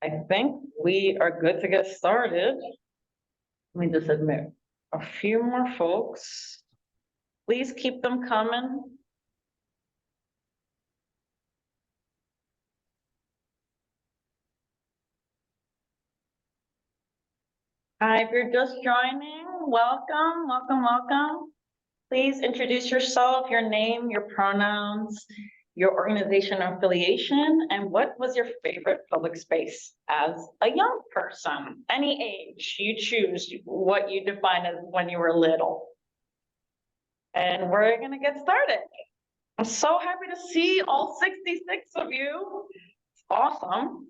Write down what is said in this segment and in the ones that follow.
I think we are good to get started. Let me just admit a few more folks. Please keep them coming. Hi, if you're just joining, welcome, welcome, welcome. Please introduce yourself, your name, your pronouns, your organization affiliation, and what was your favorite public space as a young person? Any age, you choose what you define as when you were little. And we're gonna get started. I'm so happy to see all 66 of you. It's awesome.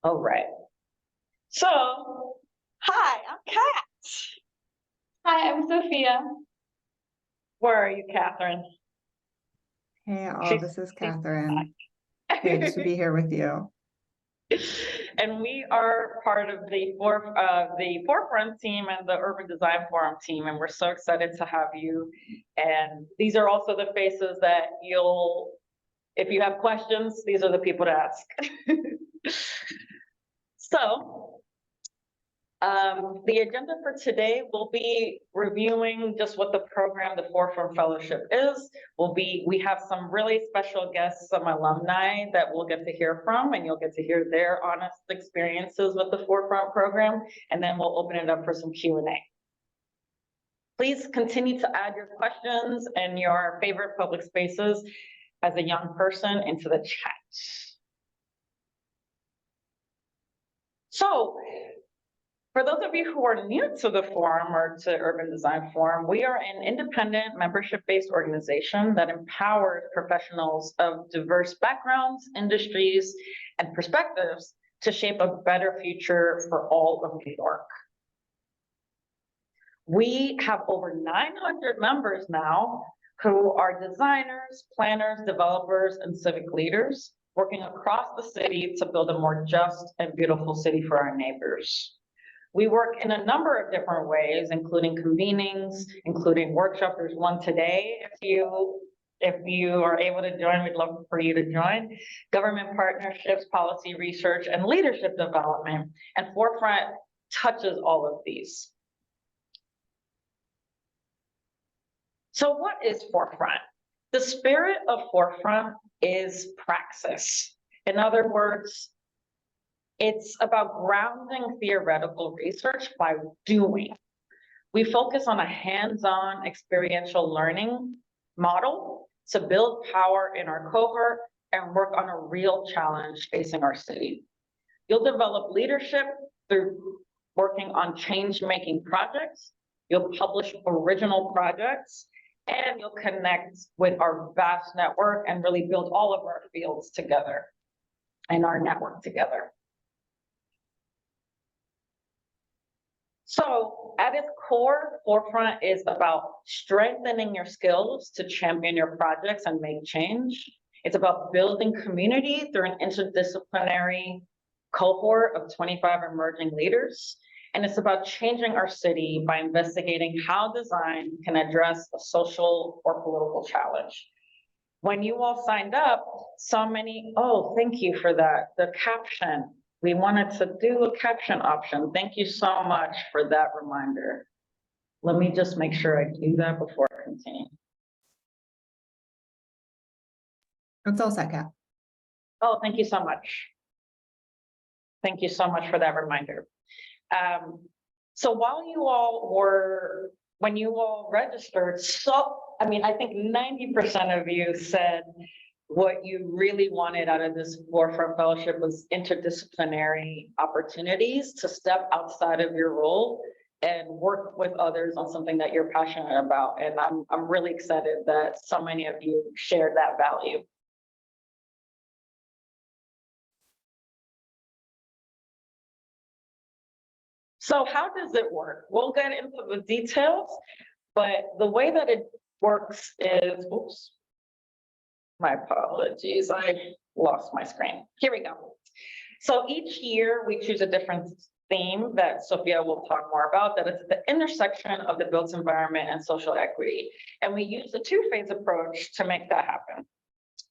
All right. So, hi, I'm Kat. Hi, I'm Sophia. Where are you, Catherine? Hey, all, this is Catherine. Good to be here with you. And we are part of the Forefront team and the Urban Design Forum team, and we're so excited to have you. And these are also the faces that if you have questions, these are the people to ask. So, the agenda for today will be reviewing just what the program, the Forefront Fellowship is. We have some really special guests, some alumni that we'll get to hear from, and you'll get to hear their honest experiences with the Forefront program, and then we'll open it up for some Q&A. Please continue to add your questions and your favorite public spaces as a young person into the chat. So, for those of you who are new to the forum or to Urban Design Forum, we are an independent membership-based organization that empowers professionals of diverse backgrounds, industries, and perspectives to shape a better future for all of New York. We have over 900 members now who are designers, planners, developers, and civic leaders working across the city to build a more just and beautiful city for our neighbors. We work in a number of different ways, including convenings, including workshops. There's one today. If you are able to join, we'd love for you to join. Government partnerships, policy research, and leadership development. And Forefront touches all of these. So what is Forefront? The spirit of Forefront is praxis. In other words, it's about grounding theoretical research by doing. We focus on a hands-on experiential learning model to build power in our cohort and work on a real challenge facing our city. You'll develop leadership through working on change-making projects. You'll publish original projects, and you'll connect with our vast network and really build all of our fields together and our network together. So at its core, Forefront is about strengthening your skills to champion your projects and make change. It's about building community through an interdisciplinary cohort of 25 emerging leaders. And it's about changing our city by investigating how design can address a social or political challenge. When you all signed up, oh, thank you for that, the caption. We wanted to do a caption option. Thank you so much for that reminder. Let me just make sure I do that before I continue. It's all set, Kat. Oh, thank you so much. Thank you so much for that reminder. So when you all registered, I think 90% of you said what you really wanted out of this Forefront Fellowship was interdisciplinary opportunities to step outside of your role and work with others on something that you're passionate about. And I'm really excited that so many of you shared that value. So how does it work? We'll get into the details, but the way that it works is, oops. My apologies, I lost my screen. Here we go. So each year we choose a different theme that Sophia will talk more about, that is the intersection of the built environment and social equity. And we use the two-phase approach to make that happen.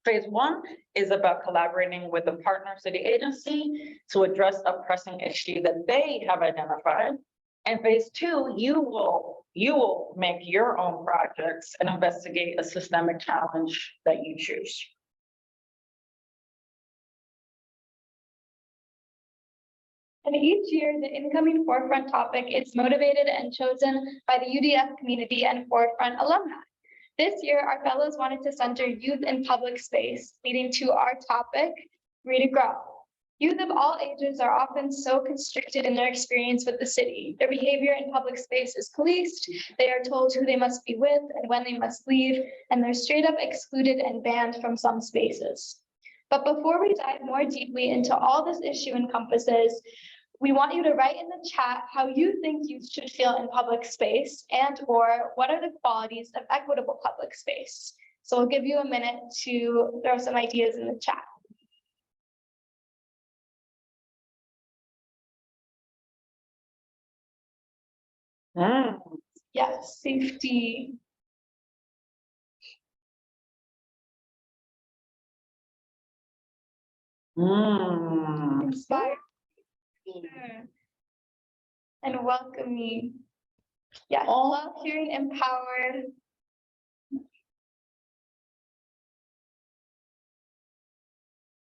Phase one is about collaborating with a partner city agency to address a pressing issue that they have identified. And phase two, you will make your own projects and investigate a systemic challenge that you choose. And each year, the incoming forefront topic is motivated and chosen by the UDF community and forefront alumni. This year, our fellows wanted to center youth in public space, leading to our topic, Free to Grow. Youth of all ages are often so constricted in their experience with the city. Their behavior in public space is policed, they are told who they must be with and when they must leave, and they're straight up excluded and banned from some spaces. But before we dive more deeply into all this issue encompasses, we want you to write in the chat how you think youth should feel in public space and/or what are the qualities of equitable public space. So we'll give you a minute to throw some ideas in the chat. Yes, safety. Inspire. And welcoming. Yes, love hearing empowered.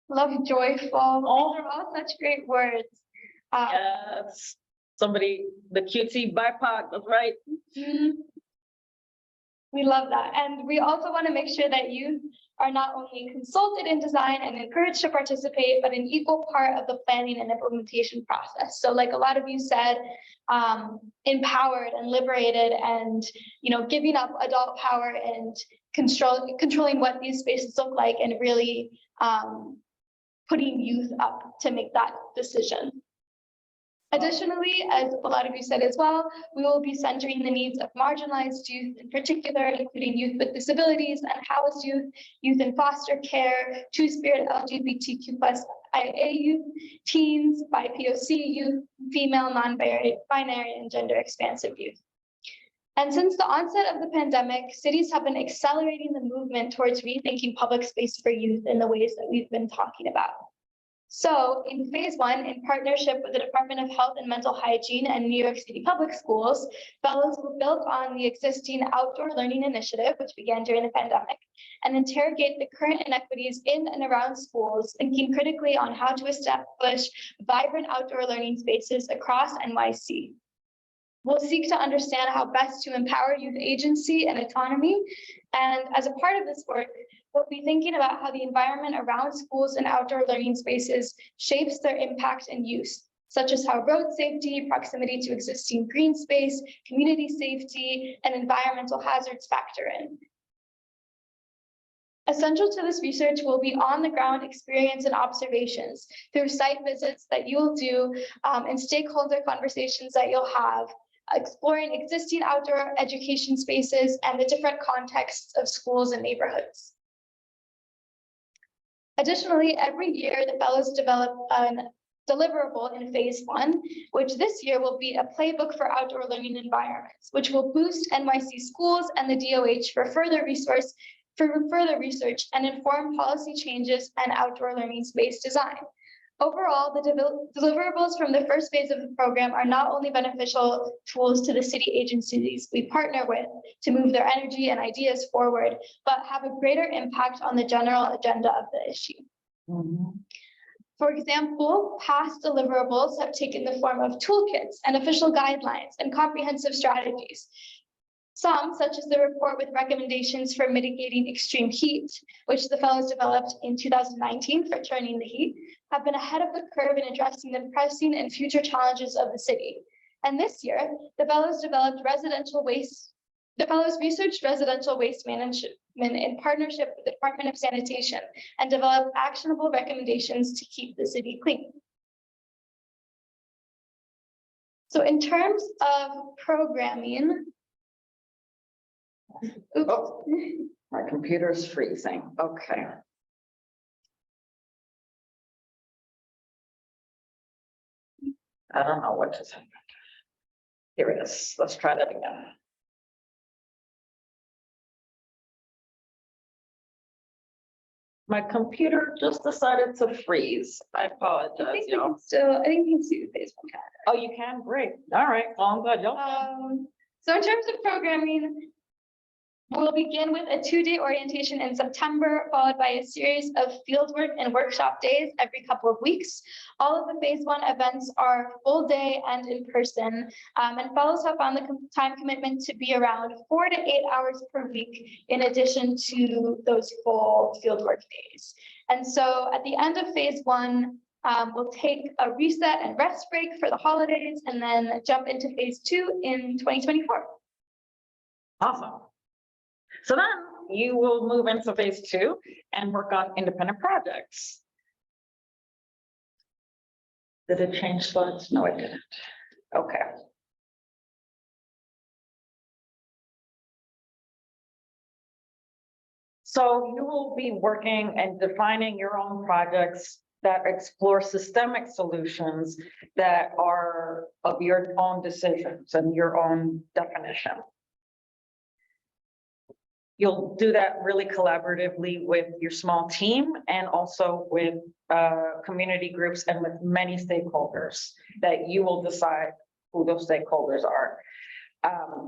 Love joyful. These are all such great words. Yes, somebody, the cutesy BIPOC, that's right. We love that. And we also want to make sure that youth are not only consulted in design and encouraged to participate, but an equal part of the planning and implementation process. So like a lot of you said, empowered and liberated and, giving up adult power and controlling what these spaces look like and really putting youth up to make that decision. Additionally, as a lot of you said as well, we will be centering the needs of marginalized youth in particular, including youth with disabilities, unhoused youth, youth in foster care, two-spirit LGBTQ+IA youth, teens, BIPOC youth, female, non-binary, and gender-expansive youth. And since the onset of the pandemic, cities have been accelerating the movement towards rethinking public space for youth in the ways that we've been talking about. So in phase one, in partnership with the Department of Health and Mental Hygiene and New York City Public Schools, fellows will build on the existing outdoor learning initiative, which began during the pandemic, and interrogate the current inequities in and around schools, thinking critically on how to establish vibrant outdoor learning spaces across NYC. We'll seek to understand how best to empower youth agency and autonomy. And as a part of this work, we'll be thinking about how the environment around schools and outdoor learning spaces shapes their impact and use, such as how road safety, proximity to existing green space, community safety, and environmental hazards factor in. Essential to this research will be on-the-ground experience and observations through site visits that you'll do and stakeholder conversations that you'll have, exploring existing outdoor education spaces and the different contexts of schools and neighborhoods. Additionally, every year the fellows develop a deliverable in phase one, which this year will be a playbook for outdoor learning environments, which will boost NYC schools and the DOH for further research and inform policy changes and outdoor learning space design. Overall, the deliverables from the first phase of the program are not only beneficial tools to the city agencies we partner with to move their energy and ideas forward, but have a greater impact on the general agenda of the issue. For example, past deliverables have taken the form of toolkits and official guidelines and comprehensive strategies. Some, such as the report with recommendations for mitigating extreme heat, which the fellows developed in 2019 for Turning the Heat, have been ahead of the curve in addressing the pressing and future challenges of the city. And this year, the fellows researched residential waste management in partnership with the Department of Sanitation and developed actionable recommendations to keep the city clean. So in terms of programming, Oh, my computer's freezing. Okay. I don't know what just happened. Here it is. Let's try that again. My computer just decided to freeze. I apologize, I think we y'all. can still, I think we can see the phase one cat. Oh, you can? Great. All right. Well, I'm glad y'all. So in terms of programming, we'll begin with a 2-day orientation in September, followed by a series of fieldwork and workshop days every couple of weeks. All of the phase one events are full day and in person, and fellows have found the time commitment to be around 4 to 8 hours per week, in addition to those full fieldwork days. And so at the end of phase one, we'll take a reset and rest break for the holidays, and then jump into phase two in 2024. Awesome. So then you will move into phase two and work on independent projects. Did it change slides? No, it didn't. Okay. So you will be working and defining your own projects that explore systemic solutions that are of your own decisions and your own definition. You'll do that really collaboratively with your small team and also with community groups and with many stakeholders that you will decide who those stakeholders are.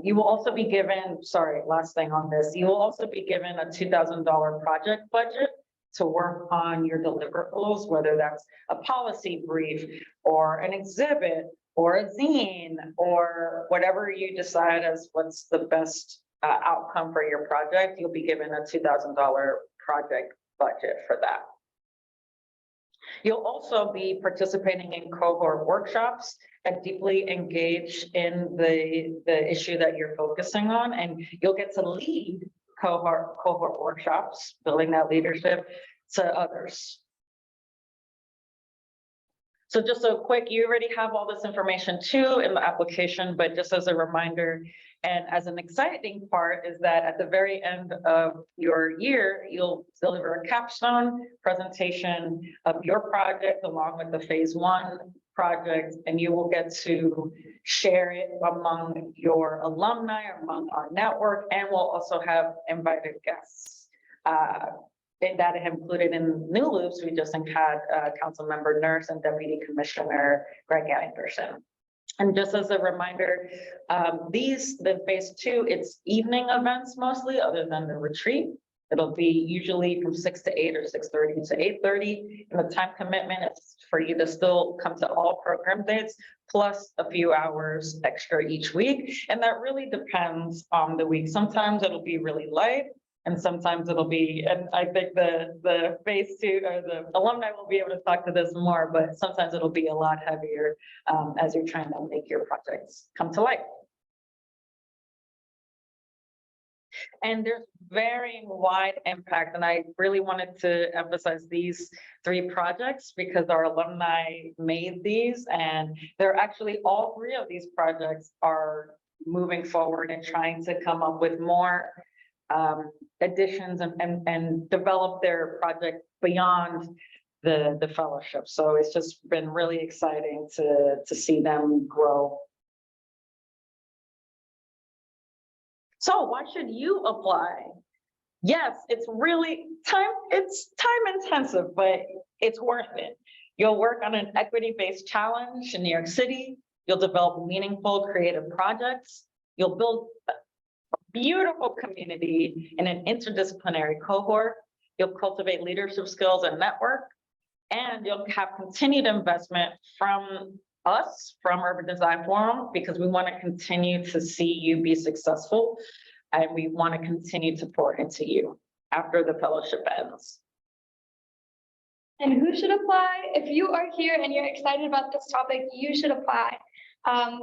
You will also be given, sorry, last thing on this, you will also be given a $2,000 project budget to work on your deliverables, whether that's a policy brief or an exhibit or a zine or whatever you decide as what's the best outcome for your project. You'll be given a $2,000 project budget for that. You'll also be participating in cohort workshops and deeply engage in the issue that you're focusing on, and you'll get to lead cohort workshops, building that leadership to others. So just a quick, you already have all this information too in the application, but just as a reminder, and as an exciting part is that at the very end of your year, you'll deliver a capstone presentation of your project along with the phase one project, and you will get to share it among your alumni, among our network, and we'll also have invited guests. And that included in New Loops, we just had Council Member Nurse and Deputy Commissioner Greg Anderson. And just as a reminder, the phase two, it's evening events mostly, other than the retreat. It'll be usually from 6 to 8 or 6:30 to 8:30. And the time commitment is for you to still come to all program dates, plus a few hours extra each week. And that really depends on the week. Sometimes it'll be really light, and sometimes it'll be, and I think the phase two or the alumni will be able to talk to this more, but sometimes it'll be a lot heavier as you're trying to make your projects come to life. And there's varying wide impact, and I really wanted to emphasize these 3 projects because our alumni made these, and they're actually all 3 of these projects are moving forward and trying to come up with more additions and develop their project beyond the fellowship. So it's just been really exciting to see them grow. So why should you apply? Yes, it's really time intensive, but it's worth it. You'll work on an equity-based challenge in New York City. You'll develop meaningful creative projects. You'll build a beautiful community in an interdisciplinary cohort. You'll cultivate leadership skills and network, and you'll have continued investment from us, from Urban Design Forum, because we want to continue to see you be successful, and we want to continue to pour into you after the fellowship ends. And who should apply? If you are here and you're excited about this topic, you should apply.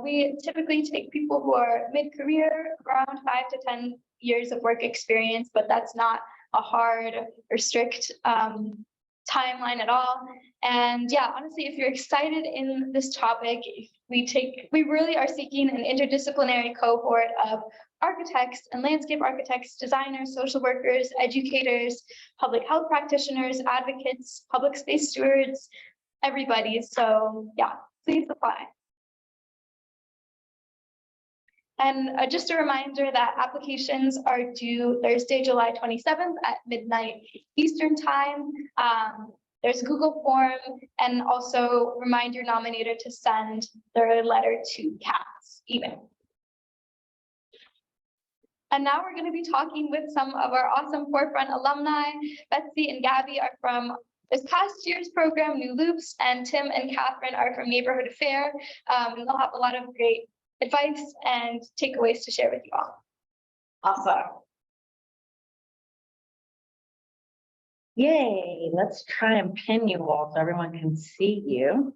We typically take people who are mid-career, around 5 to 10 years of work experience, but that's not a hard or strict timeline at all. And yeah, honestly, if you're excited in this topic, we really are seeking an interdisciplinary cohort of architects and landscape architects, designers, social workers, educators, public health practitioners, advocates, public space stewards, everybody. So yeah, please apply. And just a reminder that applications are due Thursday, July 27th at midnight Eastern time. There's a Google form, and also remind your nominator to send their letter to Kat's email. And now we're going to be talking with some of our awesome Forefront alumni. Betsy and Gabby are from this past year's program, New Loops, and Tim and Catherine are from Neighborhood Affair. And they'll have a lot of great advice and takeaways to share with you all. Awesome. Yay, let's try and pin you all so everyone can see you.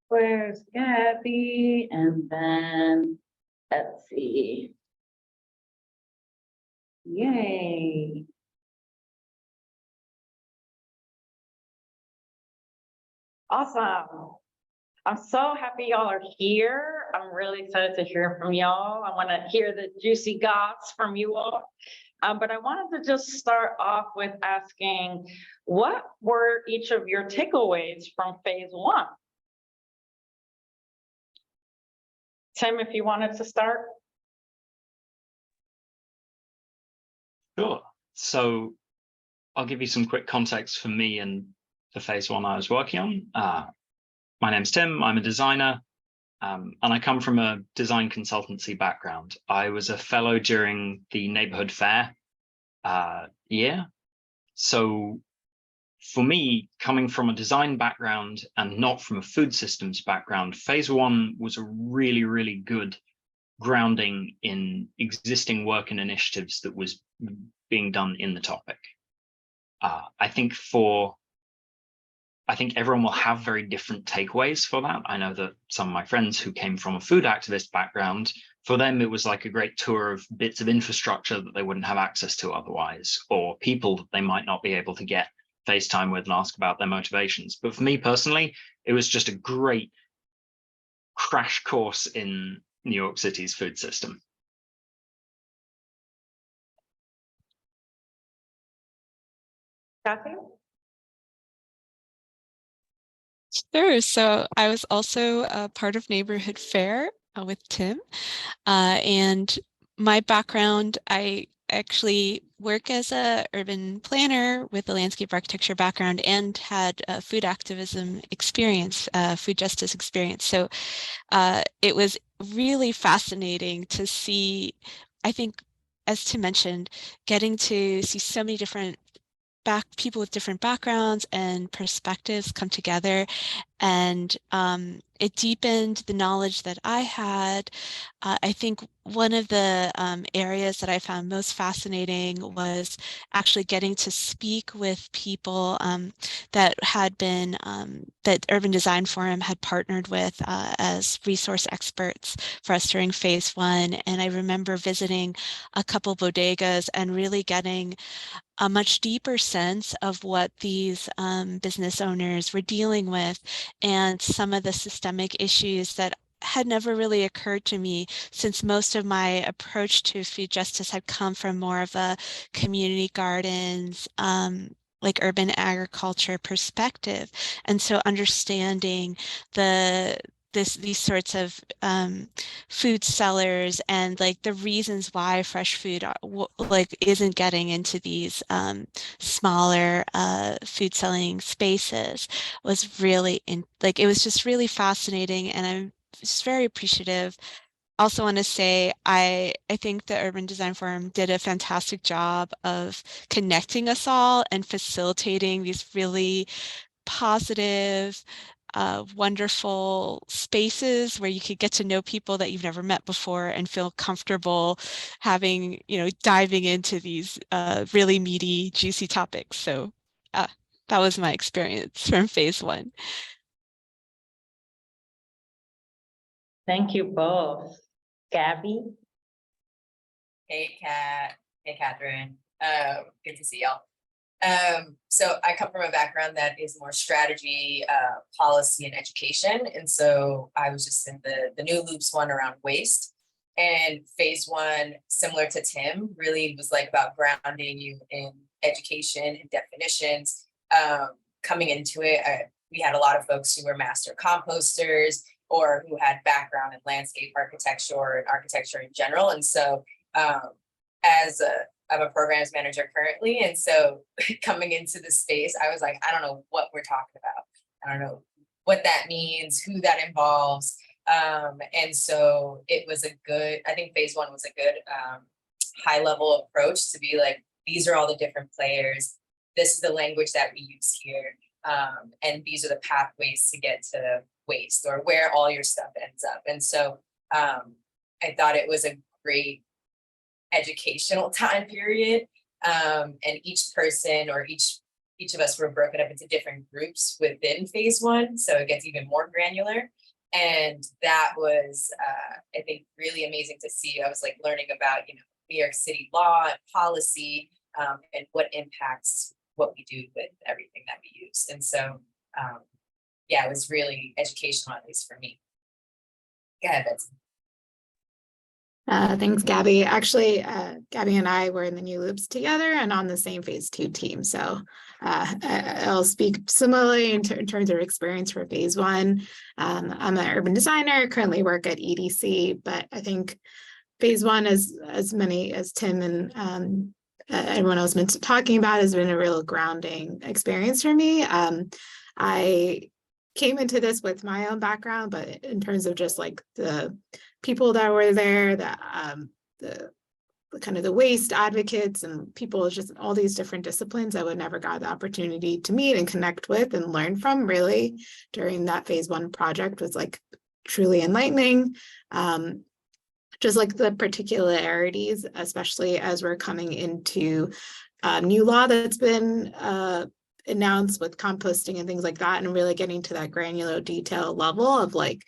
Where's Gabby? And then Betsy. Yay. Awesome. I'm so happy y'all are here. I'm really excited to hear from y'all. I want to hear the juicy goss from you all. But I wanted to just start off with asking, what were each of your takeaways from phase one? Tim, if you wanted to start. Sure. So I'll give you some quick context for me and the phase one I was working on. My name's Tim, I'm a designer, and I come from a design consultancy background. I was a fellow during the neighborhood fair year. So for me, coming from a design background and not from a food systems background, phase one was a really, really good grounding in existing work and initiatives that was being done in the topic. I think everyone will have very different takeaways for that. I know that some of my friends who came from a food activist background, for them, it was like a great tour of bits of infrastructure that they wouldn't have access to otherwise, or people that they might not be able to get FaceTime with and ask about their motivations. But for me personally, it was just a great crash course in New York City's food system. Kathy? Sure. So I was also a part of Neighborhood Fair with Tim. And my background, I actually work as a urban planner with a landscape architecture background and had a food activism experience, food justice experience. So it was really fascinating to see, I think, as Tim mentioned, getting to see so many different people with different backgrounds and perspectives come together, and it deepened the knowledge that I had. I think one of the areas that I found most fascinating was actually getting to speak with people that had been, that Urban Design Forum had partnered with as resource experts for us during phase one. And I remember visiting a couple bodegas and really getting a much deeper sense of what these business owners were dealing with and some of the systemic issues that had never really occurred to me, since most of my approach to food justice had come from more of a community gardens, like urban agriculture perspective. And so understanding these sorts of food sellers and like the reasons why fresh food isn't getting into these smaller food selling spaces was really it was just really fascinating, and I'm just very appreciative. Also want to say I think the Urban Design Forum did a fantastic job of connecting us all and facilitating these really positive, wonderful spaces where you could get to know people that you've never met before and feel comfortable having, diving into these really meaty, juicy topics. So that was my experience from phase one. Thank you both. Gabby? Hey, Kat. Hey, Catherine. Good to see y'all. So I come from a background that is more strategy, policy, and education. And so I was just in the New Loops one around waste. And phase one, similar to Tim, really was like about grounding you in education and definitions. Coming into it, we had a lot of folks who were master composters or who had background in landscape architecture and architecture in general. And so I'm a programs manager currently. And so coming into the space, I was like, I don't know what we're talking about. I don't know what that means, who that involves. And so it was I think phase one was a good high level approach to be like, these are all the different players. This is the language that we use here. And these are the pathways to get to waste or where all your stuff ends up. And so I thought it was a great educational time period. And each person or each of us were broken up into different groups within phase one. So it gets even more granular. And that was, I think, really amazing to see. I was like learning about, New York City law and policy and what impacts what we do with everything that we use. And so, yeah, it was really educational, at least for me. Go ahead, Betsy. Thanks, Gabby. Actually, Gabby and I were in the New Loops together and on the same phase 2 team. So I'll speak similarly in terms of experience for phase 1. I'm an urban designer, currently work at EDC, but I think phase 1, as many as Tim and everyone else been talking about, has been a real grounding experience for me. I came into this with my own background, but in terms of just like the people that were there, the kind of the waste advocates and people, just all these different disciplines I would never got the opportunity to meet and connect with and learn from really during that phase 1 project was like truly enlightening. Just like the particularities, especially as we're coming into new law that's been announced with composting and things like that, and really getting to that granular detail level of like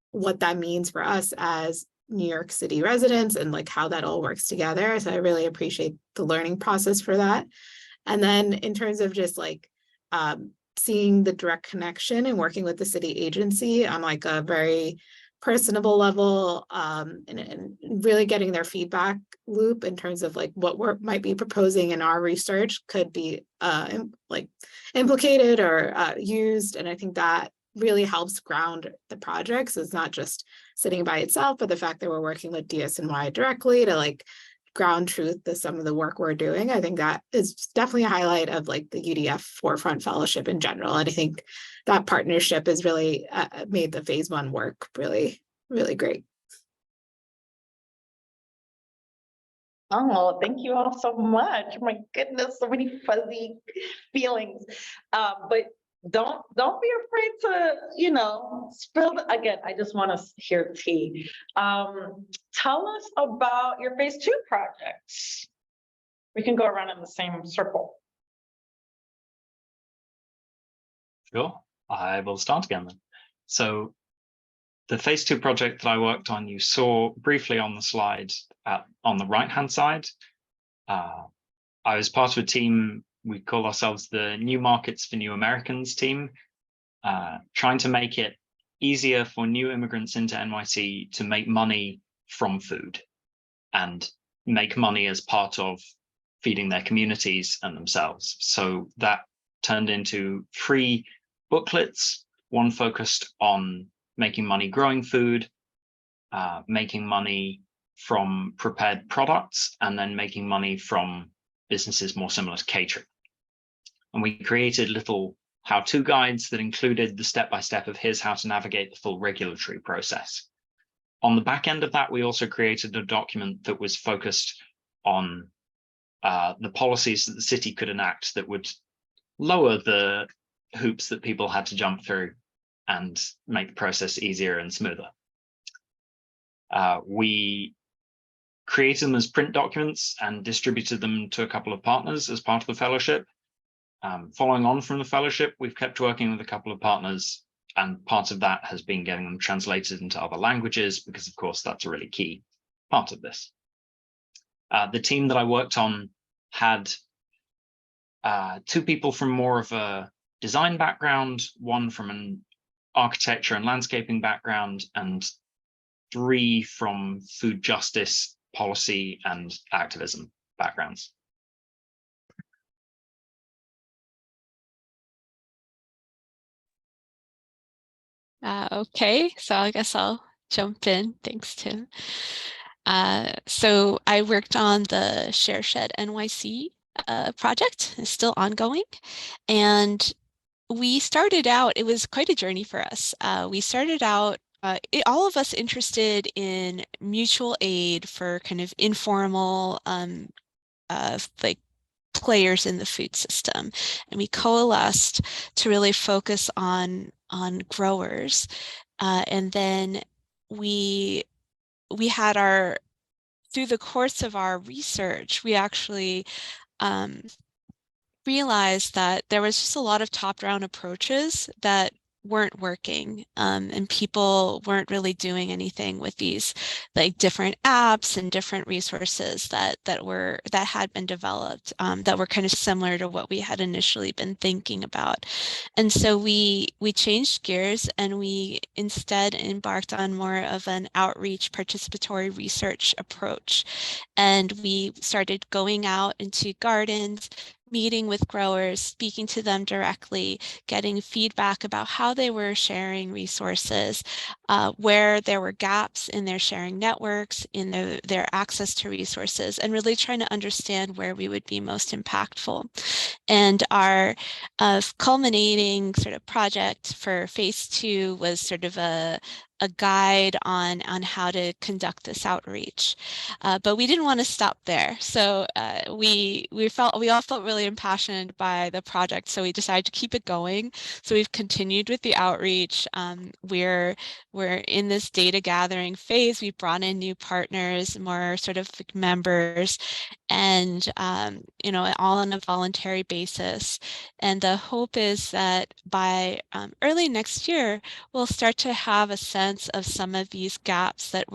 what that means for us as New York City residents and like how that all works together. So I really appreciate the learning process for that. And then in terms of just like seeing the direct connection and working with the city agency on like a very personable level and really getting their feedback loop in terms of like what we might be proposing in our research could be like implicated or used. And I think that really helps ground the project. So it's not just sitting by itself, but the fact that we're working with DSNY directly to like ground truth to some of the work we're doing. I think that is definitely a highlight of like the UDF Forefront Fellowship in general. And I think that partnership has really made the phase 1 work really, really great. Oh, thank you all so much. My goodness, so many fuzzy feelings. But don't be afraid to, spill again. I just want to hear tea. Tell us about your phase 2 projects. We can go around in the same circle. Sure, I will start again then. So the phase 2 project that I worked on, you saw briefly on the slide on the right-hand side. I was part of a team, we call ourselves the New Markets for New Americans team, trying to make it easier for new immigrants into NYC to make money from food and make money as part of feeding their communities and themselves. So that turned into 3 booklets, one focused on making money growing food, making money from prepared products, and then making money from businesses more similar to catering. And we created little how-to guides that included the step-by-step of here's how to navigate the full regulatory process. On the back end of that, we also created a document that was focused on the policies that the city could enact that would lower the hoops that people had to jump through and make the process easier and smoother. We created them as print documents and distributed them to a couple of partners as part of the fellowship. Following on from the fellowship, we've kept working with a couple of partners, and part of that has been getting them translated into other languages, because of course that's a really key part of this. The team that I worked on had 2 people from more of a design background, 1 from an architecture and landscaping background, and 3 from food justice, policy, and activism backgrounds. Okay, so I guess I'll jump in. Thanks, Tim. So I worked on the Share Shed NYC project. It's still ongoing. And we started out, it was quite a journey for us. We started out, all of us interested in mutual aid for kind of informal, like players in the food system. And we coalesced to really focus on growers. And then we had through the course of our research, we actually realized that there was just a lot of top-down approaches that weren't working, and people weren't really doing anything with these like different apps and different resources that had been developed, that were kind of similar to what we had initially been thinking about. And so we changed gears, and we instead embarked on more of an outreach participatory research approach. And we started going out into gardens, meeting with growers, speaking to them directly, getting feedback about how they were sharing resources, where there were gaps in their sharing networks, in their access to resources, and really trying to understand where we would be most impactful. And our culminating sort of project for phase 2 was sort of a guide on how to conduct this outreach, but we didn't want to stop there. So we all felt really impassioned by the project, so we decided to keep it going. So we've continued with the outreach. We're in this data gathering phase. We brought in new partners, more sort of members, and you know, all on a voluntary basis. And the hope is that by early next year, we'll start to have a sense of some of these gaps that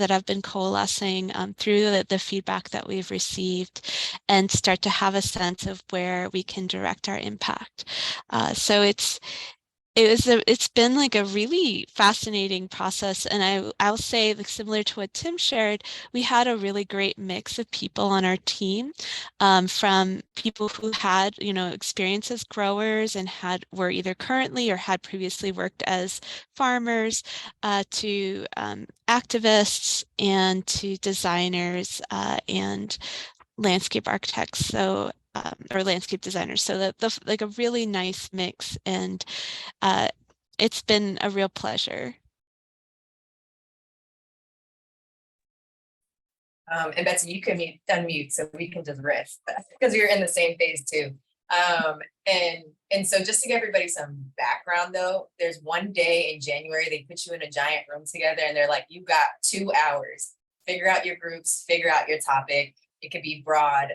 have been coalescing through the feedback that we've received, and start to have a sense of where we can direct our impact. So it's been like a really fascinating process, and I'll say, like, similar to what Tim shared, we had a really great mix of people on our team, from people who had, you know, experience as growers and were either currently or had previously worked as farmers, to activists, and to designers, and landscape architects, so or landscape designers. So that like a really nice mix, and it's been a real pleasure. And Betsy, you can unmute so we can just riff because you're in the same phase too. And so just to give everybody some background though, there's one day in January, they put you in a giant room together and they're like, you got 2 hours, figure out your groups, figure out your topic. It could be broad,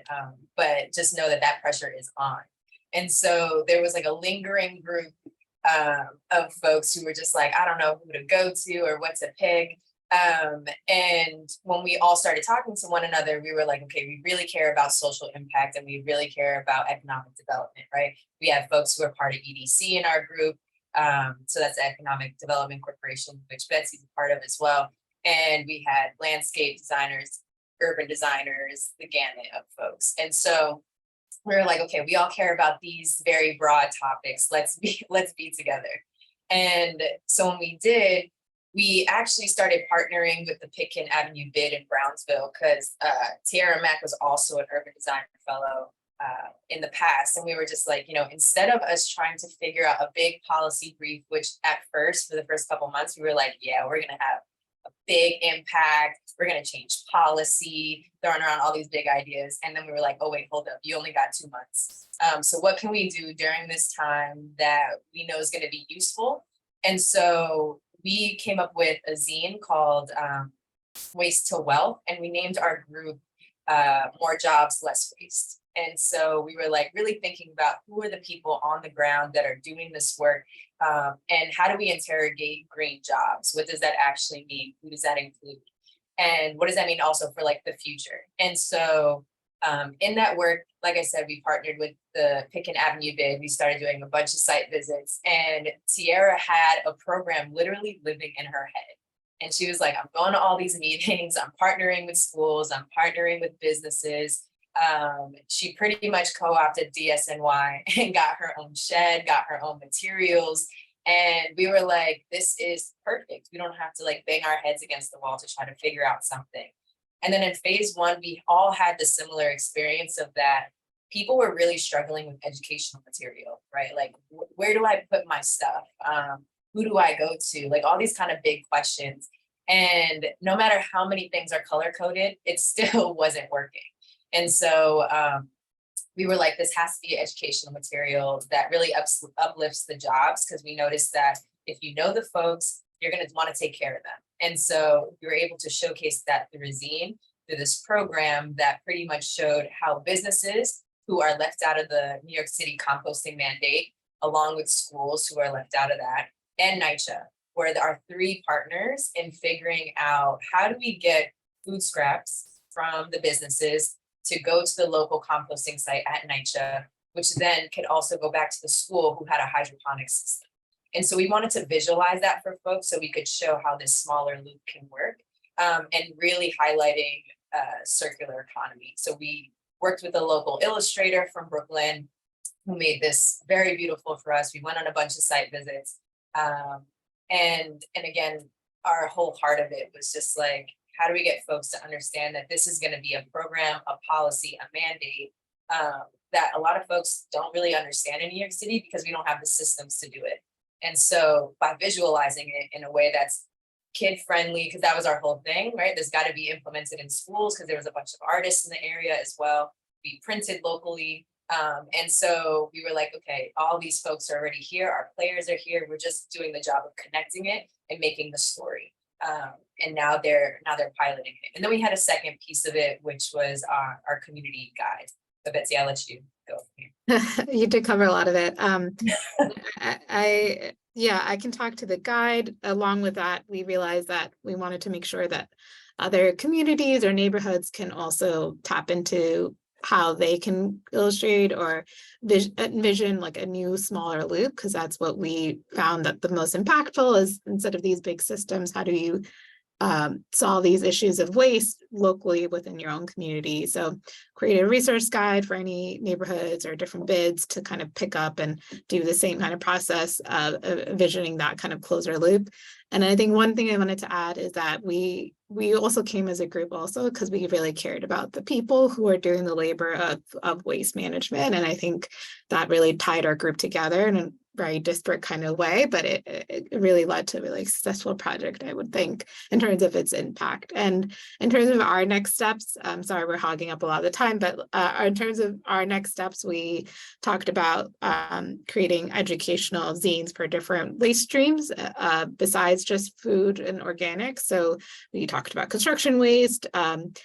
but just know that that pressure is on. And so there was like a lingering group of folks who were just like, I don't know who to go to or what to pick. And when we all started talking to one another, we were like, okay, we really care about social impact and we really care about economic development, right? We have folks who are part of EDC in our group. So that's the Economic Development Corporation, which Betsy's a part of as well. And we had landscape designers, urban designers, the gamut of folks. And so we were like, okay, we all care about these very broad topics. Let's be together. And so when we did, we actually started partnering with the Pitkin Avenue Bid in Brownsville because Tiara Mack was also an urban design fellow in the past. And we were just like, you know, instead of us trying to figure out a big policy brief, which at first, for the first couple of months, we were like, yeah, we're going to have a big impact. We're going to change policy, throwing around all these big ideas. And then we were like, oh, wait, hold up. You only got 2 months. So what can we do during this time that we know is going to be useful? And so we came up with a zine called Waste to Wealth, and we named our group More Jobs, Less Waste. And so we were like really thinking about who are the people on the ground that are doing this work, and how do we interrogate green jobs? What does that actually mean? Who does that include? And what does that mean also for like the future? And so in that work, like I said, we partnered with the Pitkin Avenue Bid. We started doing a bunch of site visits, and Tiara had a program literally living in her head. And she was like, I'm going to all these meetings, I'm partnering with schools, I'm partnering with businesses. She pretty much co-opted DSNY and got her own shed, got her own materials, And we were like, this is perfect. We don't have to like bang our heads against the wall to try to figure out something. And then in phase one, we all had the similar experience of that. People were really struggling with educational material, right? Like, where do I put my stuff? Who do I go to? Like all these kind of big questions. And no matter how many things are color coded, it still wasn't working. And so we were like, this has to be educational material that really uplifts the jobs, because we noticed that if you know the folks, you're going to want to take care of them. And so we were able to showcase that through Hygiene, through this program that pretty much showed how businesses who are left out of the New York City composting mandate, along with schools who are left out of that, and NYCHA, where there are 3 partners in figuring out how do we get food scraps from the businesses to go to the local composting site at NYCHA, which then could also go back to the school who had a hydroponics system. And so we wanted to visualize that for folks so we could show how this smaller loop can work, and really highlighting circular economy. So we worked with a local illustrator from Brooklyn who made this very beautiful for us. We went on a bunch of site visits. And again, our whole heart of it was just like, how do we get folks to understand that this is going to be a program, a policy, a mandate that a lot of folks don't really understand in New York City because we don't have the systems to do it. And so by visualizing it in a way that's kid friendly, because that was our whole thing, right? There's got to be implemented in schools because there was a bunch of artists in the area as well. We printed locally. And so we were like, okay, all these folks are already here. Our players are here. We're just doing the job of connecting it and making the story. And now they're piloting it. And then we had a second piece of it, which was our community guide. So Betsy, I'll let you go. You did cover a lot of it. I can talk to the guide. Along with that, we realized that we wanted to make sure that other communities or neighborhoods can also tap into how they can illustrate or envision like a new smaller loop, because that's what we found that the most impactful is, instead of these big systems, how do you solve these issues of waste locally within your own community. So create a resource guide for any neighborhoods or different bids to kind of pick up and do the same kind of process of envisioning that kind of closer loop. And I think one thing I wanted to add is that we also came as a group also because we really cared about the people who are doing the labor of waste management. And I think that really tied our group together in a very disparate kind of way, but it really led to a really successful project, I would think, in terms of its impact. And in terms of our next steps, I'm sorry, we're hogging up a lot of the time, but in terms of our next steps, we talked about creating educational zines for different waste streams besides just food and organics. So we talked about construction waste and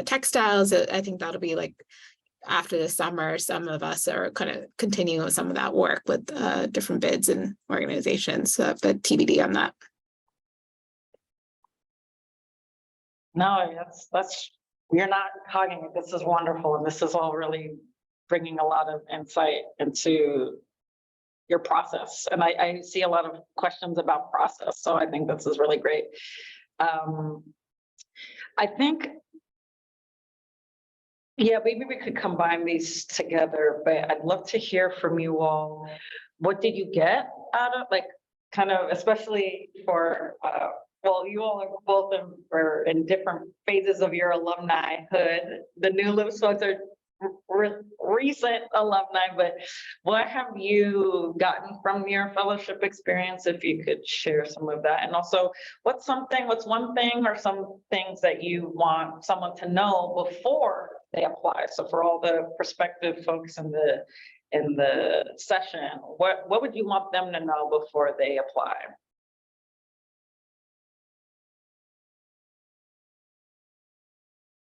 textiles. I think that'll be like after the summer, some of us are kind of continuing with some of that work with different bids and organizations, but TBD on that. No, that's you're not hogging it. This is wonderful, and this is all really bringing a lot of insight into your process. And I see a lot of questions about process, so I think this is really great. I think, yeah, maybe we could combine these together, but I'd love to hear from you all. What did you get out of, like, kind of, especially for, well, you all are both in different phases of your alumni-hood. The New Lives folks are recent alumni, but what have you gotten from your fellowship experience, if you could share some of that? And also, what's one thing or some things that you want someone to know before they apply? So for all the prospective folks in the session, what would you want them to know before they apply?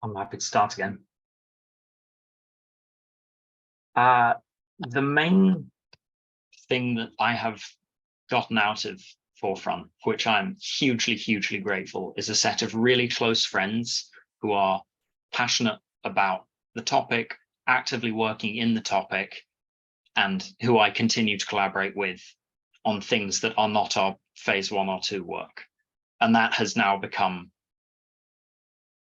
I'm happy to start again. The main thing that I have gotten out of Forefront, for which I'm hugely, hugely grateful, is a set of really close friends who are passionate about the topic, actively working in the topic, and who I continue to collaborate with on things that are not our phase 1 or 2 work. And that has now become,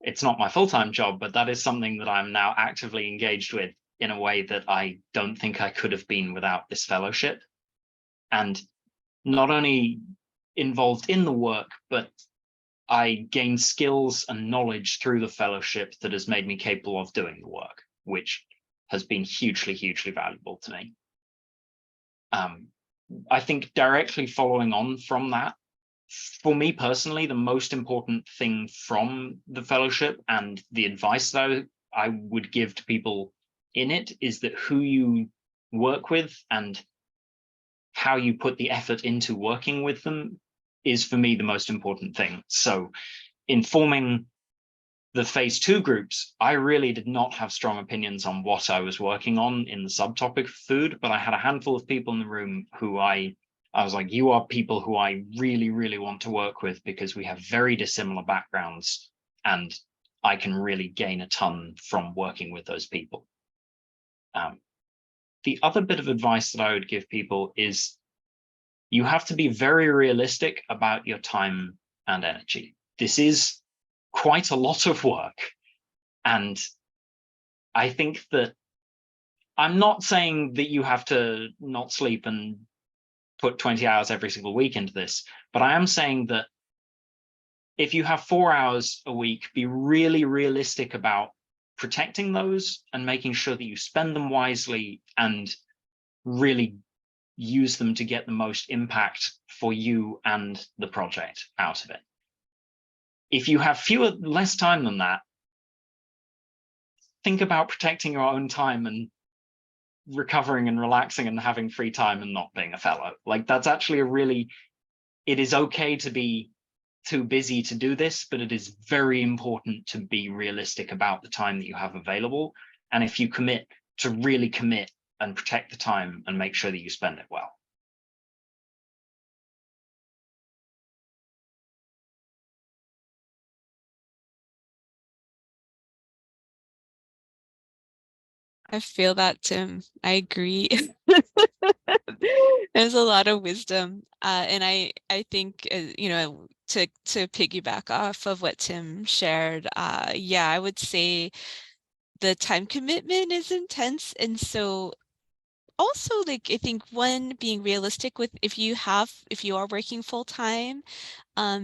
it's not my full-time job, but that is something that I'm now actively engaged with in a way that I don't think I could have been without this fellowship. And not only involved in the work, but I gained skills and knowledge through the fellowship that has made me capable of doing the work, which has been hugely, hugely valuable to me. I think directly following on from that, for me personally, the most important thing from the fellowship and the advice that I would give to people in it is that who you work with and how you put the effort into working with them is, for me, the most important thing. So in forming the phase 2 groups, I really did not have strong opinions on what I was working on in the subtopic of food, but I had a handful of people in the room who I was like, you are people who I really, really want to work with because we have very dissimilar backgrounds and I can really gain a ton from working with those people. The other bit of advice that I would give people is you have to be very realistic about your time and energy. This is quite a lot of work. And I think that I'm not saying that you have to not sleep and put 20 hours every single week into this, but I am saying that if you have 4 hours a week, be really realistic about protecting those and making sure that you spend them wisely and really use them to get the most impact for you and the project out of it. If you have less time than that, think about protecting your own time and recovering and relaxing and having free time and not being a fellow. Like, that's actually it is okay to be too busy to do this, but it is very important to be realistic about the time that you have available. And if you commit, to really commit and protect the time and make sure that you spend it well. I feel that, Tim. I agree. There's a lot of wisdom, and I think to piggyback off of what Tim shared, yeah, I would say the time commitment is intense, and so also, like, I think one, being realistic with if you are working full time,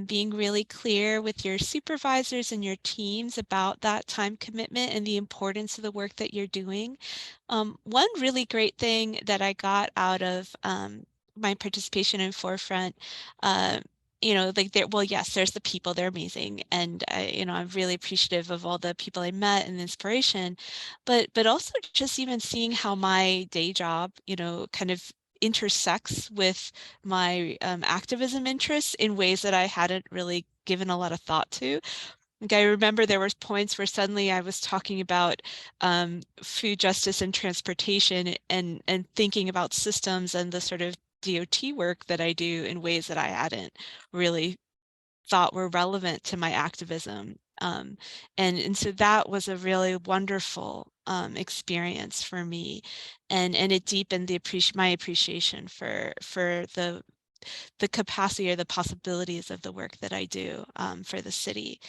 being really clear with your supervisors and your teams about that time commitment and the importance of the work that you're doing. One really great thing that I got out of my participation in Forefront, yes, there's the people, they're amazing. And I'm really appreciative of all the people I met and the inspiration, but also just even seeing how my day job, kind of intersects with my activism interests in ways that I hadn't really given a lot of thought to. Like, I remember there was points where suddenly I was talking about food justice and transportation and thinking about systems and the sort of DOT work that I do in ways that I hadn't really thought were relevant to my activism. And so that was a really wonderful experience for me, and it deepened my appreciation for the capacity or the possibilities of the work that I do for the city.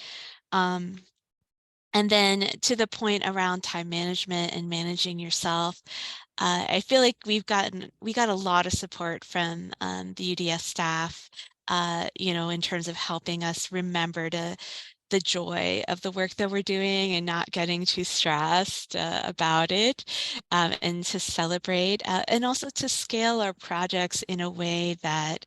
And then to the point around time management and managing yourself, I feel like we got a lot of support from the UDS staff, in terms of helping us remember the joy of the work that we're doing and not getting too stressed about it, and to celebrate and also to scale our projects in a way that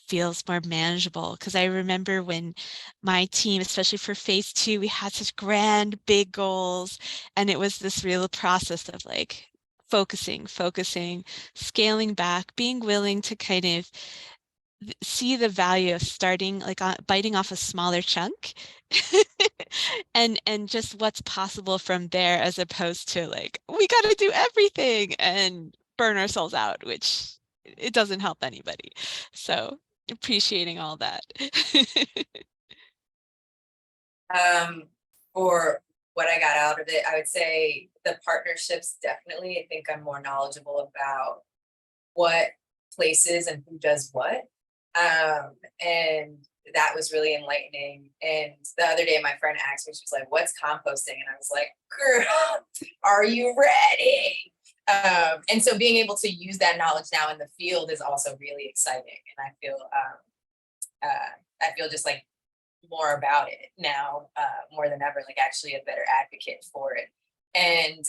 feels more manageable. Because I remember when my team, especially for phase 2, we had such grand, big goals, and it was this real process of like focusing, scaling back, being willing to kind of see the value of starting, like, biting off a smaller chunk and just what's possible from there, as opposed to like, we got to do everything and burn ourselves out, which it doesn't help anybody. So appreciating all that. For what I got out of it, I would say the partnerships, definitely. I think I'm more knowledgeable about what places and who does what. And that was really enlightening. And the other day, my friend asked me, she was like, what's composting? And I was like, girl, are you ready? And so being able to use that knowledge now in the field is also really exciting. And I feel just like more about it now, more than ever, like actually a better advocate for it. And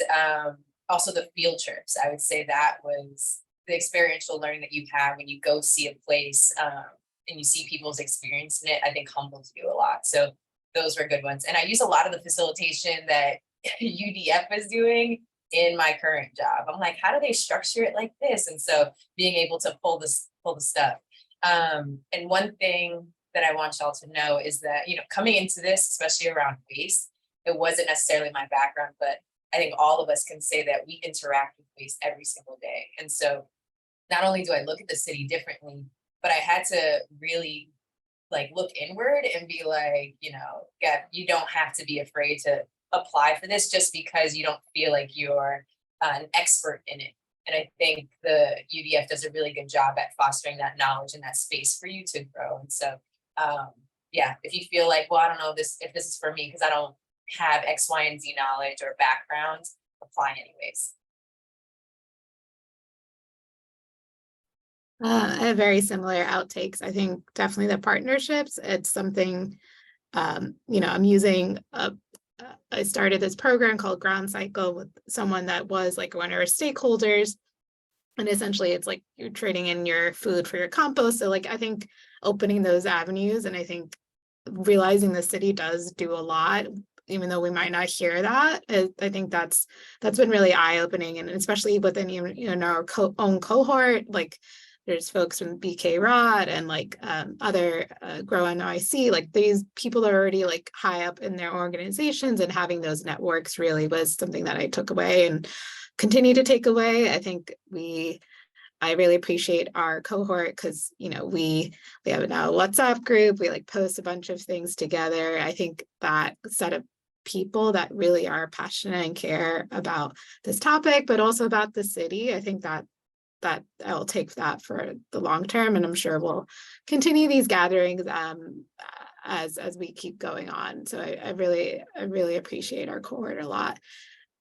also the field trips, I would say that was the experiential learning that you have when you go see a place and you see people's experience in it, I think humbles you a lot. So those were good ones. And I use a lot of the facilitation that UDF is doing in my current job. I'm like, how do they structure it like this? And so being able to pull the stuff. And one thing that I want y'all to know is that, you know, coming into this, especially around waste, it wasn't necessarily my background, but I think all of us can say that we interact with waste every single day. And so not only do I look at the city differently, but I had to really like look inward and be like, you know, yeah, you don't have to be afraid to apply for this just because you don't feel like you're an expert in it. And I think the UDF does a really good job at fostering that knowledge and that space for you to grow. And so, yeah, if you feel like, well, I don't know if this is for me because I don't have X, Y, and Z knowledge or background, apply anyways. I have very similar outtakes. I think definitely the partnerships, it's something, you know, I'm using, I started this program called Ground Cycle with someone that was like one of our stakeholders. And essentially it's like you're trading in your food for your compost. So like, I think opening those avenues, and I think realizing the city does do a lot, even though we might not hear that. I think that's been really eye-opening, and especially within, you know, our own cohort, like there's folks from BK Rod and like other Grow NYC, like these people are already like high up in their organizations, and having those networks really was something that I took away and continue to take away. I think I really appreciate our cohort because, you know, we have now a WhatsApp group, we like post a bunch of things together. I think that set of people that really are passionate and care about this topic, but also about the city, I think that I'll take that for the long term, and I'm sure we'll continue these gatherings as we keep going on. So I really appreciate our cohort a lot.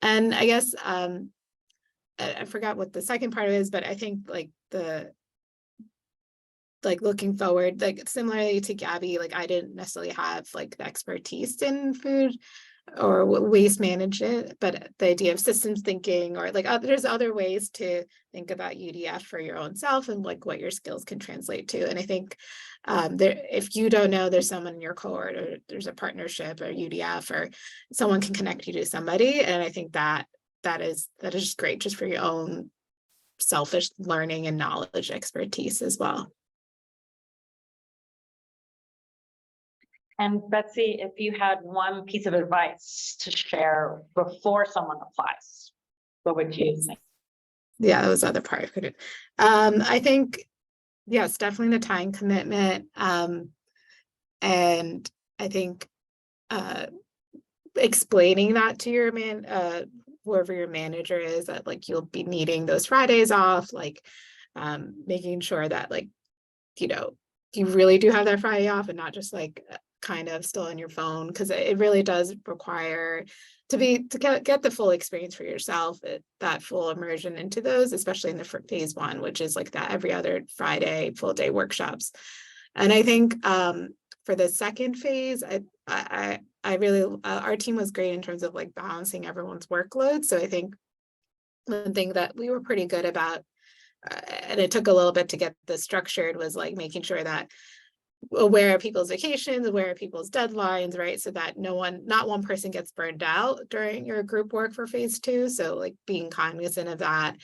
And I guess I forgot what the second part of it is, but I think like looking forward, like similarly to Gabby, like I didn't necessarily have like the expertise in food or waste management, but the idea of systems thinking, or like there's other ways to think about UDF for your own self and like what your skills can translate to. And I think if you don't know, there's someone in your cohort, or there's a partnership or UDF, or someone can connect you to somebody. And I think that is just great just for your own selfish learning and knowledge expertise as well. And Betsy, if you had one piece of advice to share before someone applies, what would you think? Yeah, that was the other part I couldn't. I think, yes, definitely the time commitment. And I think explaining that to your whoever your manager is, that like you'll be needing those Fridays off, like making sure that like, you know, you really do have that Friday off and not just like kind of still on your phone, because it really does require to get the full experience for yourself, that full immersion into those, especially in the phase one, which is like that every other Friday full day workshops. And I think for the second phase, I really our team was great in terms of like balancing everyone's workload. So I think one thing that we were pretty good about, and it took a little bit to get this structured, was like making sure that aware of people's vacations, aware of people's deadlines, right? So that not one person gets burned out during your group work for phase two. So like being cognizant of that,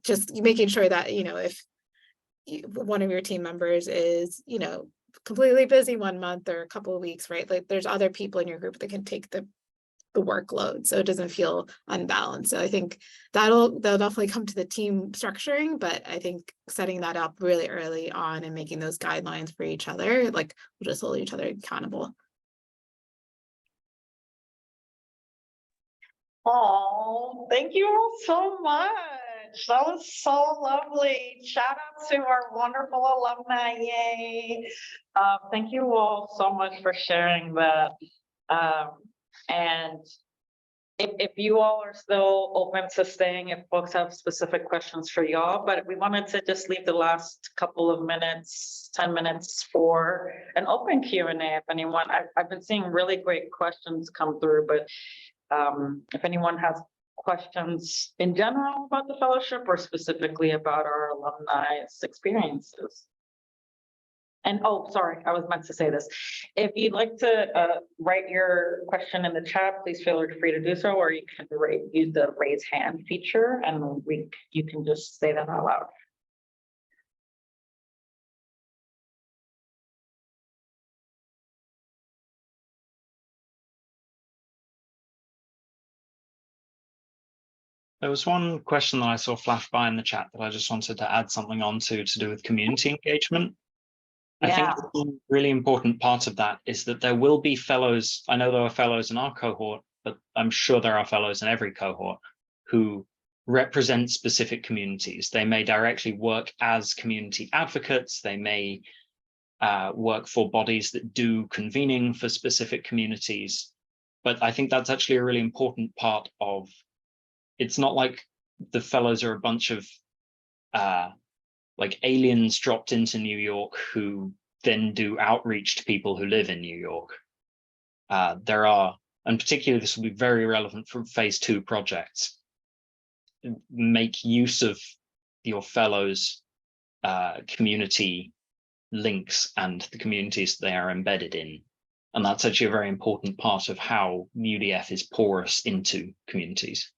just making sure that, you know, if one of your team members is, you know, completely busy one month or a couple of weeks, right? Like there's other people in your group that can take the workload, so it doesn't feel unbalanced. So I think that'll definitely come to the team structuring, but I think setting that up really early on and making those guidelines for each other, like we'll just hold each other accountable. Oh, thank you all so much. That was so lovely. Shout out to our wonderful alumni. Yay. Thank you all so much for sharing that. And if you all are still open to staying, if folks have specific questions for y'all, but we wanted to just leave the last couple of minutes, 10 minutes for an open Q&A. If anyone, I've been seeing really great questions come through, but if anyone has questions in general about the fellowship or specifically about our alumni's experiences. And oh, sorry, I was meant to say this. If you'd like to write your question in the chat, please feel free to do so, or you can use the raise hand feature and you can just say that out loud. There was one question that I saw flash by in the chat that I just wanted to add something on to do with community engagement. I think a really important part of that is that there will be fellows. I know there are fellows in our cohort, but I'm sure there are fellows in every cohort who represent specific communities. They may directly work as community advocates. They may work for bodies that do convening for specific communities. But I think that's actually a really important part of, it's not like the fellows are a bunch of like aliens dropped into New York who then do outreach to people who live in New York. There are, and particularly this will be very relevant for phase 2 projects, make use of your fellows' community links and the communities they are embedded in. And that's actually a very important part of how UDF is porous into communities.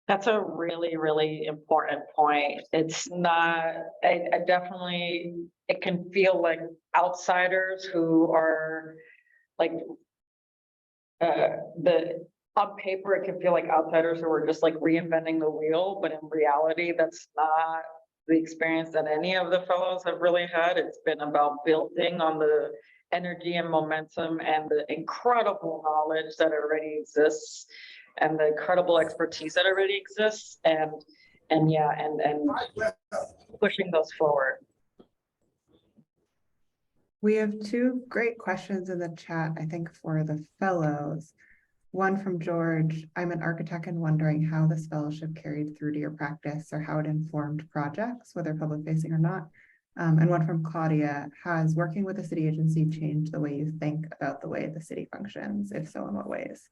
That's a really, really important point. It's not, I definitely, it can feel like outsiders who are like, on paper, it can feel like outsiders who are just like reinventing the wheel, but in reality, that's not the experience that any of the fellows have really had. It's been about building on the energy and momentum and the incredible knowledge that already exists and the incredible expertise that already exists, and pushing those forward. We have 2 great questions in the chat, I think, for the fellows. One from George: I'm an architect and wondering how this fellowship carried through to your practice or how it informed projects, whether public facing or not. And one from Claudia: has working with a city agency changed the way you think about the way the city functions? If so, in what ways?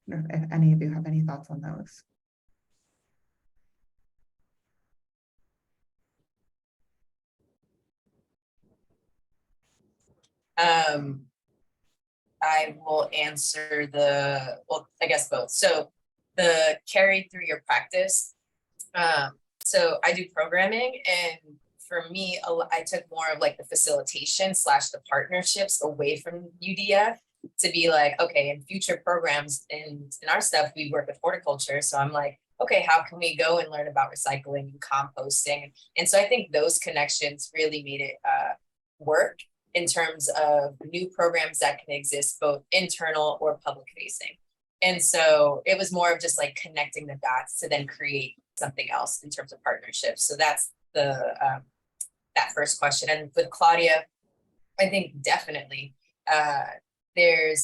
I don't know if any of you have any thoughts on those. I will answer well, I guess both. So the carry through your practice. So I do programming, and for me, I took more of like the facilitation / the partnerships away from UDF to be like, okay, in future programs in our stuff, we work with horticulture. So I'm like, okay, how can we go and learn about recycling and composting? And so I think those connections really made it work in terms of new programs that can exist, both internal or public facing. And so it was more of just like connecting the dots to then create something else in terms of partnerships. So that's the that first question. And with Claudia, I think definitely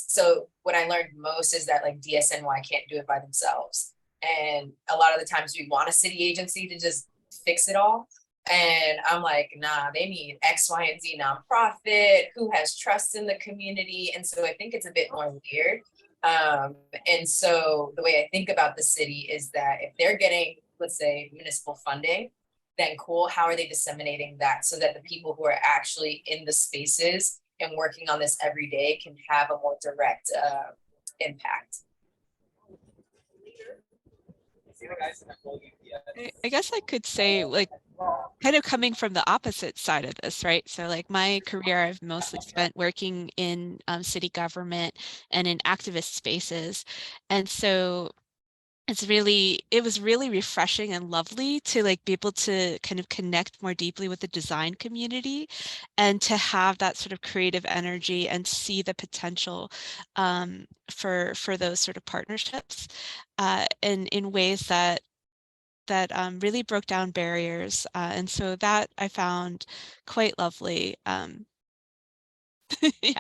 so what I learned most is that like DSNY can't do it by themselves. And a lot of the times we want a city agency to just fix it all. And I'm like, nah, they need X, Y, and Z nonprofit who has trust in the community. And so I think it's a bit more weird. And so the way I think about the city is that if they're getting, let's say, municipal funding, then cool, how are they disseminating that so that the people who are actually in the spaces and working on this every day can have a more direct impact? I guess I could say, like, kind of coming from the opposite side of this, right? So like my career, I've mostly spent working in city government and in activist spaces. And so it was really refreshing and lovely to like be able to kind of connect more deeply with the design community and to have that sort of creative energy and see the potential for those sort of partnerships in ways that really broke down barriers. And so that I found quite lovely. Yeah.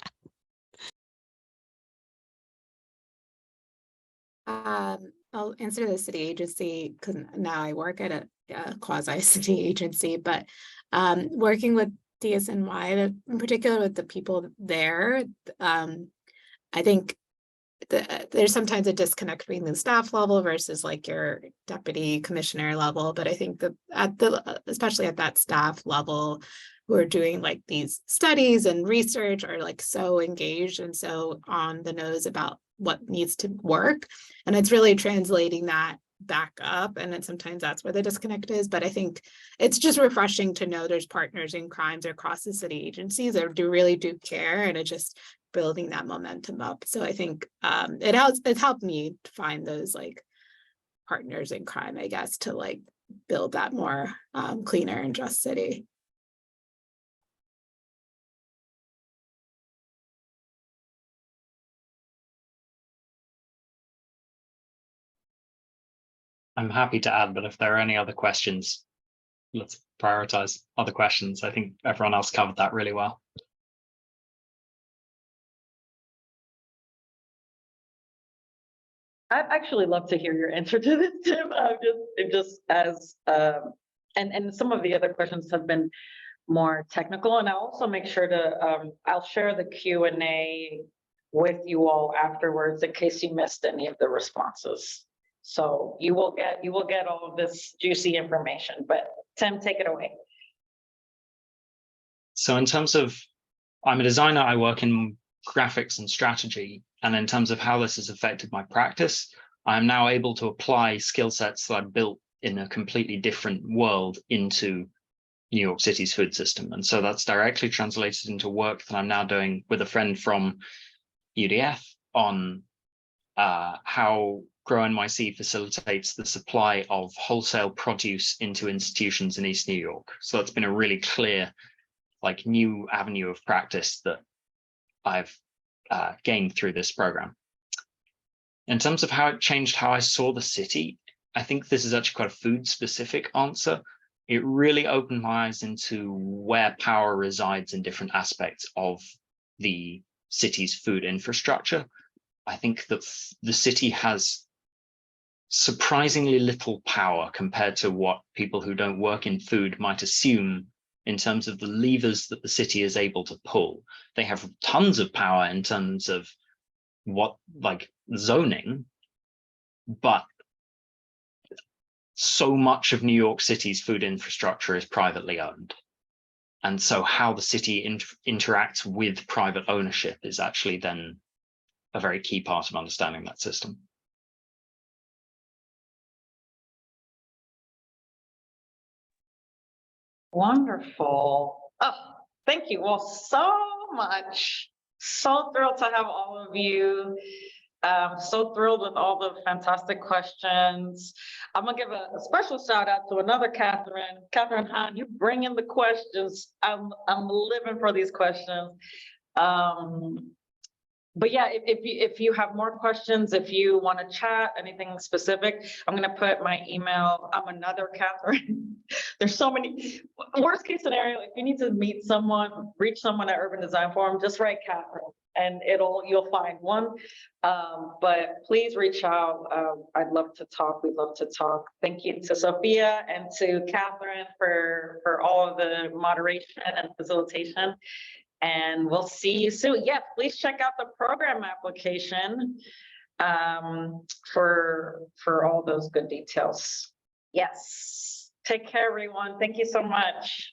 I'll answer the city agency because now I work at a quasi city agency, but working with DSNY, in particular with the people there, I think there's sometimes a disconnect between the staff level versus like your deputy commissioner level. But I think that especially at that staff level, who are doing like these studies and research are like so engaged and so on the nose about what needs to work. And it's really translating that back up. And then sometimes that's where the disconnect is. But I think it's just refreshing to know there's partners in crimes across the city agencies that really do care, and it's just building that momentum up. So I think it's helped me find those like partners in crime, I guess, to like build that more cleaner and just city. I'm happy to add, but if there are any other questions, let's prioritize other questions. I think everyone else covered that really well. I'd actually love to hear your answer to this, Tim. Just as and some of the other questions have been more technical, and I'll also make sure to I'll share the Q&A with you all afterwards in case you missed any of the responses. So you will get all of this juicy information. But Tim, take it away. So in terms of, I'm a designer, I work in graphics and strategy. And in terms of how this has affected my practice, I'm now able to apply skill sets that I built in a completely different world into New York City's food system. And so that's directly translated into work that I'm now doing with a friend from UDF on how Grow NYC facilitates the supply of wholesale produce into institutions in East New York. So it's been a really clear, like, new avenue of practice that I've gained through this program. In terms of how it changed how I saw the city, I think this is actually quite a food-specific answer. It really opened my eyes into where power resides in different aspects of the city's food infrastructure. I think that the city has surprisingly little power compared to what people who don't work in food might assume in terms of the levers that the city is able to pull. They have tons of power in terms of what, like, zoning, but so much of New York City's food infrastructure is privately owned. And so how the city interacts with private ownership is actually then a very key part of understanding that system. Wonderful. Oh, thank you all so much. So thrilled to have all of you. So thrilled with all the fantastic questions. I'm gonna give a special shout out to another Catherine Hahn. You bring in the questions. I'm living for these questions. But yeah, if you have more questions, if you want to chat, anything specific, I'm going to put my email. I'm another Catherine. There's so many. Worst case scenario, if you need to meet someone, reach someone at Urban Design Forum, just write Catherine and you'll find one. But please reach out. I'd love to talk. We'd love to talk. Thank you to Sophia and to Catherine for all of the moderation and facilitation. And we'll see you soon. Yeah, please check out the program application for all those good details. Yes. Take care, everyone. Thank you so much.